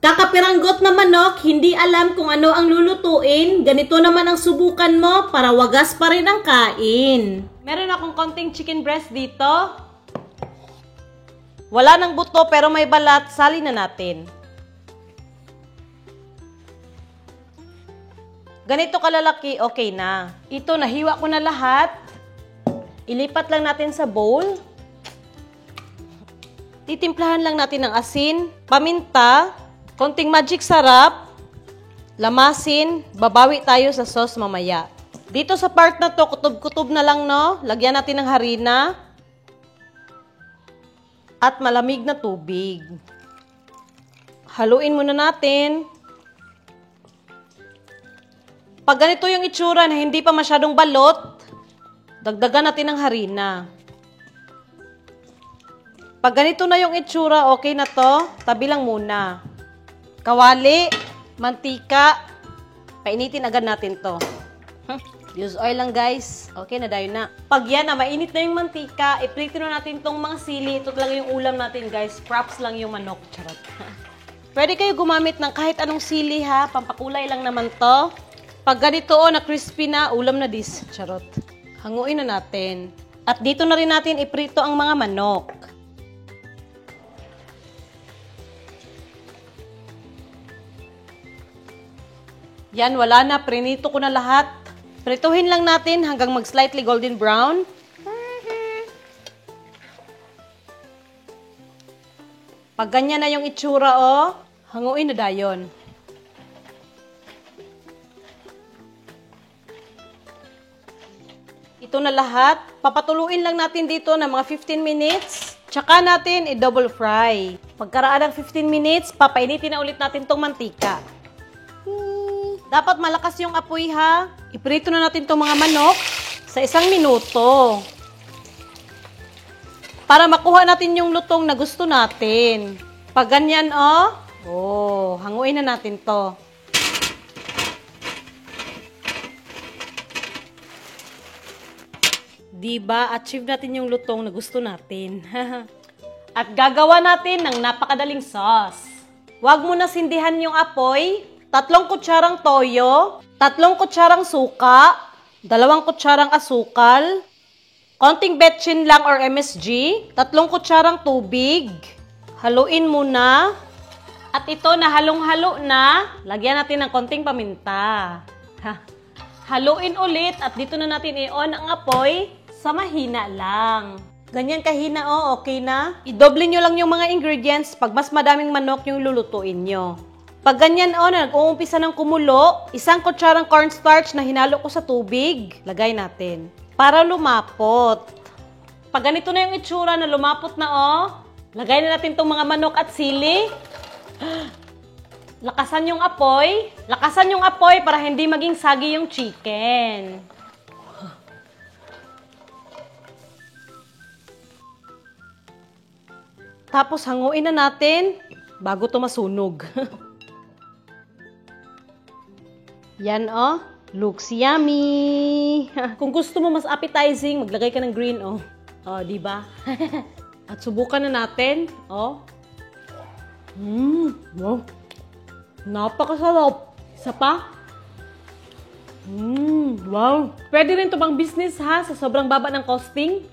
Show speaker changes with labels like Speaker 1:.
Speaker 1: Kakapiranggot na manok, hindi alam kung ano ang lulutuin. Ganito naman ang subukan mo para wagas pa rin ang kain. Meron akong konting chicken breast dito. Wala ng buto pero may balat, sali na natin. Ganito kalalaki, okay na. Ito, nahiwa ko na lahat. Ilipat lang natin sa bowl. Titimplahan lang natin ng asin, paminta, konting magic sarap, lamasin, babawi tayo sa sauce mamaya. Dito sa part na to, kutob-kutob na lang, no? Lagyan natin ng harina at malamig na tubig. Haluin muna natin. Pag ganito yung itsura na hindi pa masyadong balot, dagdagan natin ng harina. Pag ganito na yung itsura, okay na to, tabi lang muna. Kawali, mantika, painitin agad natin to. Use oil lang guys. Okay na dayo na. Pag yan na, mainit na yung mantika, iprito na natin tong mga sili. Ito lang yung ulam natin guys. Props lang yung manok. Charot. Pwede kayo gumamit ng kahit anong sili ha. Pampakulay lang naman to. Pag ganito na crispy na, ulam na dis. Charot. Hanguin na natin. At dito na rin natin iprito ang mga manok. Yan, wala na. Prinito ko na lahat. Prituhin lang natin hanggang mag-slightly golden brown. Pag ganyan na yung itsura, hanguin na dayon. Ito na lahat. Papatuluin lang natin dito ng mga 15 minutes. Tsaka natin i-double fry. Pagkaraan ng 15 minutes, papainitin na ulit natin tong mantika. Dapat malakas yung apoy ha. Iprito na natin itong mga manok sa 1 minuto. Para makuha natin yung lutong na gusto natin. Pag ganyan hanguin na natin to. Diba? Achieve natin yung lutong na gusto natin. At gagawa natin ng napakadaling sauce. Huwag mo na sindihan yung apoy. 3 kutsarang toyo, 3 kutsarang suka, 2 kutsarang asukal, konting betchin lang or MSG, 3 kutsarang tubig. Haluin muna. At ito na halong-halo na, lagyan natin ng konting paminta. Haluin ulit at dito na natin i-on ang apoy sa mahina lang. Ganyan kahina okay na. I-doble nyo lang yung mga ingredients pag mas madaming manok yung lulutuin nyo. Pag ganyan nag-uumpisa ng kumulo, 1 kutsarang cornstarch na hinalo ko sa tubig, lagay natin. Para lumapot. Pag ganito na yung itsura na lumapot na lagay na natin itong mga manok at sili. Lakasan yung apoy. Lakasan yung apoy para hindi maging sagi yung chicken. Tapos hanguin na natin bago ito masunog. Yan looks yummy. Kung gusto mo mas appetizing, maglagay ka ng green di ba? At subukan na natin, wow. Napakasarap. Isa pa? Wow. Pwede rin 'to pang business ha, sa sobrang baba ng costing.